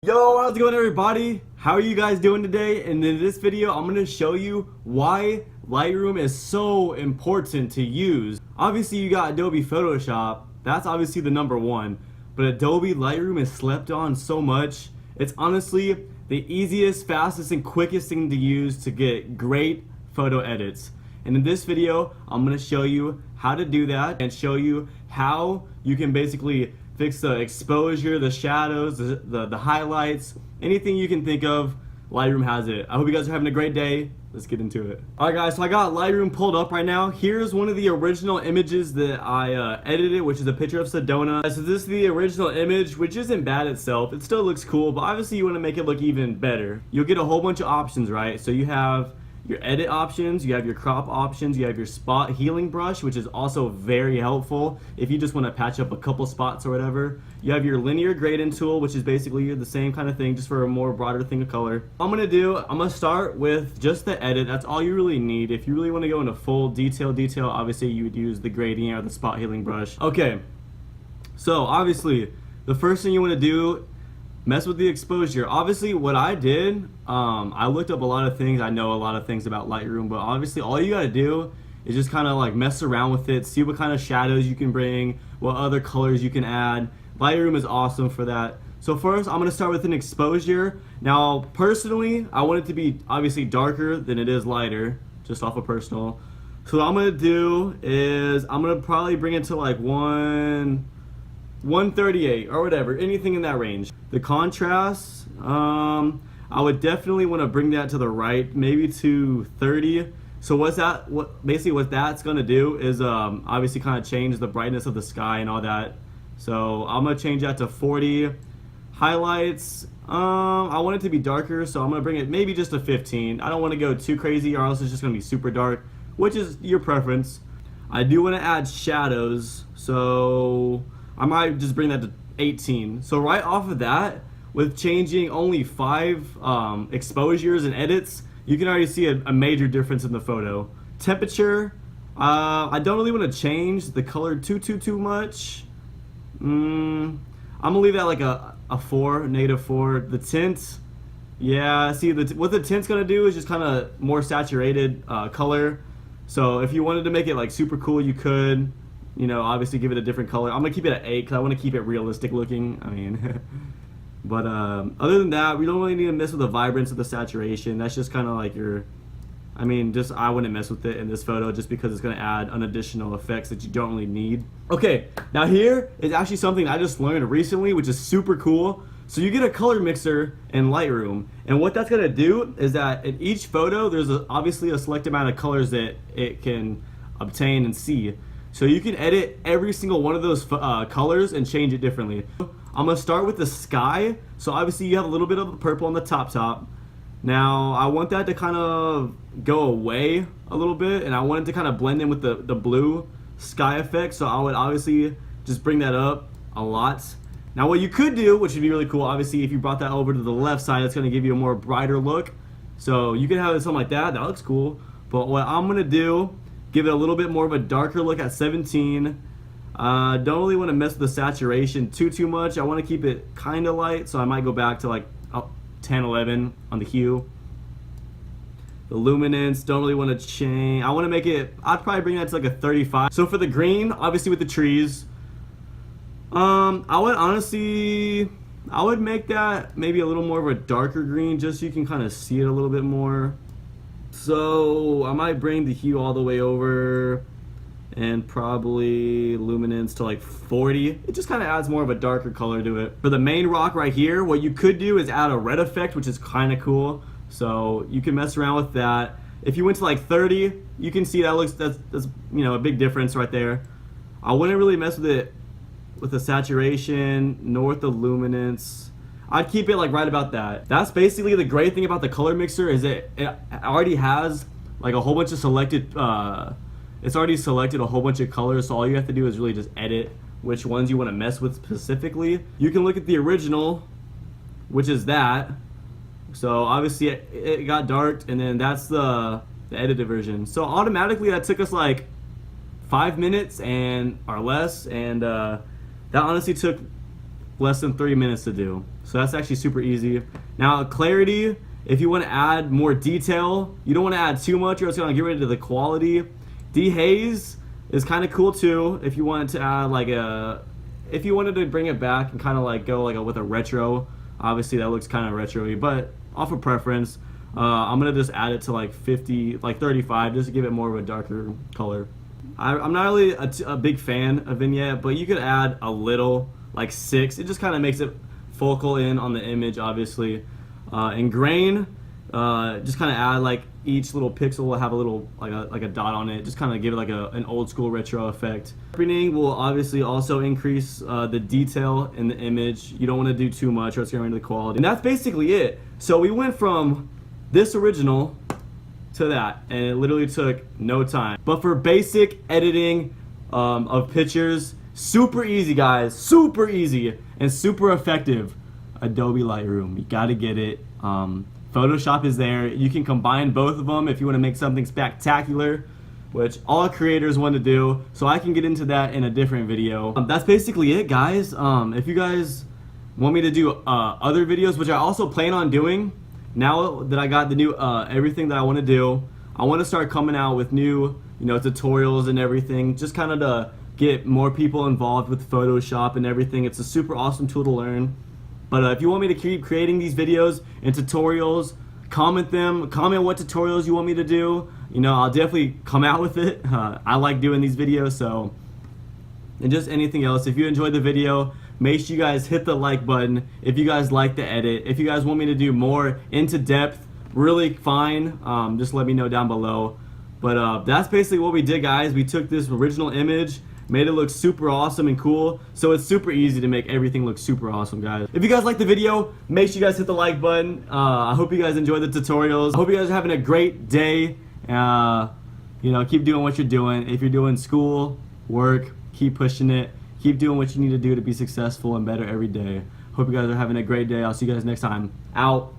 Yo, how's it going everybody? How are you guys doing today? And in this video, I'm going to show you why Lightroom is so important to use. Obviously, you got Adobe Photoshop. That's obviously the number one. But Adobe Lightroom is slept on so much. It's honestly the easiest, fastest, and quickest thing to use to get great photo edits. And in this video, I'm going to show you how to do that and show you how you can basically fix the exposure, the shadows, the highlights, anything you can think of. Lightroom has it. I hope you guys are having a great day. Let's get into it. Alright guys, so I got Lightroom pulled up right now. Here's one of the original images that I edited, which is a picture of Sedona. So this is the original image, which isn't bad itself. It still looks cool, but obviously you want to make it look even better. You'll get a whole bunch of options, right? So you have your edit options, you have your crop options, you have your spot healing brush, which is also very helpful if you just want to patch up a couple spots or whatever. You have your linear gradient tool, which is basically the same kind of thing, just for a more broader thing of color. I'm gonna start with just the edit. That's all you really need. If you really want to go into full detail, obviously you would use the gradient or the spot healing brush. Okay, so obviously the first thing you want to do, mess with the exposure. Obviously what I did, I looked up a lot of things. I know a lot of things about Lightroom, but obviously all you gotta do is just kind of like mess around with it, see what kind of shadows you can bring, what other colors you can add. Lightroom is awesome for that. So first I'm gonna start with an exposure. Now personally, I want it to be obviously darker than it is lighter, just off of personal. So what I'm gonna do is I'm gonna probably bring it to like 138 or whatever, anything in that range. The contrast, I would definitely want to bring that to the right, maybe to 30. So what that's gonna do is obviously kind of change the brightness of the sky and all that. So I'm gonna change that to 40. Highlights, I want it to be darker, so I'm gonna bring it maybe just to 15. I don't want to go too crazy or else it's just gonna be super dark, which is your preference. I do want to add shadows, so I might just bring that to 18. So right off of that, with changing only 5 exposures and edits, you can already see a major difference in the photo. Temperature, I don't really want to change the color too much. I'm gonna leave that like a 4, -4. The tint, yeah, see what the tint's gonna do is just kind of more saturated color. So if you wanted to make it like super cool, you could, you know, obviously give it a different color. I'm gonna keep it at 8 because I want to keep it realistic looking. I mean, but other than that, we don't really need to mess with the vibrance of the saturation. That's just kind of like your, I mean, just I wouldn't mess with it in this photo just because it's gonna add an additional effects that you don't really need. Okay, now here is actually something I just learned recently, which is super cool. So you get a color mixer in Lightroom, and what that's gonna do is that in each photo, there's obviously a select amount of colors that it can obtain and see. So you can edit every single one of those colors and change it differently. I'm gonna start with the sky. So obviously you have a little bit of the purple on the top. Now I want that to kind of go away a little bit, and I want it to kind of blend in with the blue sky effect. So I would obviously just bring that up a lot. Now what you could do, which would be really cool, obviously if you brought that over to the left side, it's gonna give you a more brighter look. So you can have it something like that, that looks cool. But what I'm gonna do, give it a little bit more of a darker look at 17. Don't really want to mess with the saturation too much. I want to keep it kind of light, so I might go back to like 10, 11 on the hue. The luminance, don't really want to change. I want to make it, I'd probably bring that to like a 35. So for the green, obviously with the trees, I would make that maybe a little more of a darker green just so you can kind of see it a little bit more. So I might bring the hue all the way over and probably luminance to like 40. It just kind of adds more of a darker color to it. For the main rock right here, what you could do is add a red effect, which is kind of cool. So you can mess around with that. If you went to like 30, you can see that's you know, a big difference right there. I wouldn't really mess with it with the saturation nor with the luminance. I'd keep it like right about that. That's basically the great thing about the color mixer, is it already has like a whole bunch of selected, it's already selected a whole bunch of colors, so all you have to do is really just edit which ones you want to mess with specifically. You can look at the original, which is that. So obviously it got darked, and then that's the edited version. So automatically that took us like 5 minutes or less, and that honestly took less than 3 minutes to do. So that's actually super easy. Now clarity, if you want to add more detail, you don't want to add too much or it's going to get rid of the quality. Dehaze is kind of cool too if you wanted to add like if you wanted to bring it back and kind of like go like with a retro. Obviously that looks kind of retro-y, but off of preference, I'm gonna just add it to like 50, like 35, just to give it more of a darker color. I'm not really a big fan of vignette, but you could add a little, like 6. It just kind of makes it focal in on the image, obviously. And grain, just kind of add like each little pixel will have a little like a dot on it, just kind of give it like an old school retro effect. Sharpening will obviously also increase the detail in the image. You don't want to do too much or it's going to ruin the quality. And that's basically it. So we went from this original to that, and it literally took no time. But for basic editing of pictures, super easy guys, super easy and super effective. Adobe Lightroom, you gotta get it. Photoshop is there. You can combine both of them if you want to make something spectacular, which all creators want to do. So I can get into that in a different video. That's basically it, guys. If you guys want me to do other videos, which I also plan on doing, now that I got the new everything that I want to do, I want to start coming out with new, tutorials and everything, just kind of to get more people involved with Photoshop and everything. It's a super awesome tool to learn. But if you want me to keep creating these videos and tutorials, comment what tutorials you want me to do. I'll definitely come out with it. I like doing these videos, so. And just anything else. If you enjoyed the video, make sure you guys hit the like button. If you guys like the edit, if you guys want me to do more into depth, really fine, just let me know down below. But that's basically what we did, guys. We took this original image, made it look super awesome and cool. So it's super easy to make everything look super awesome, guys. If you guys like the video, make sure you guys hit the like button. I hope you guys enjoy the tutorials. I hope you guys are having a great day. Keep doing what you're doing. If you're doing school, work, keep pushing it. Keep doing what you need to do to be successful and better every day. Hope you guys are having a great day. I'll see you guys next time. Out.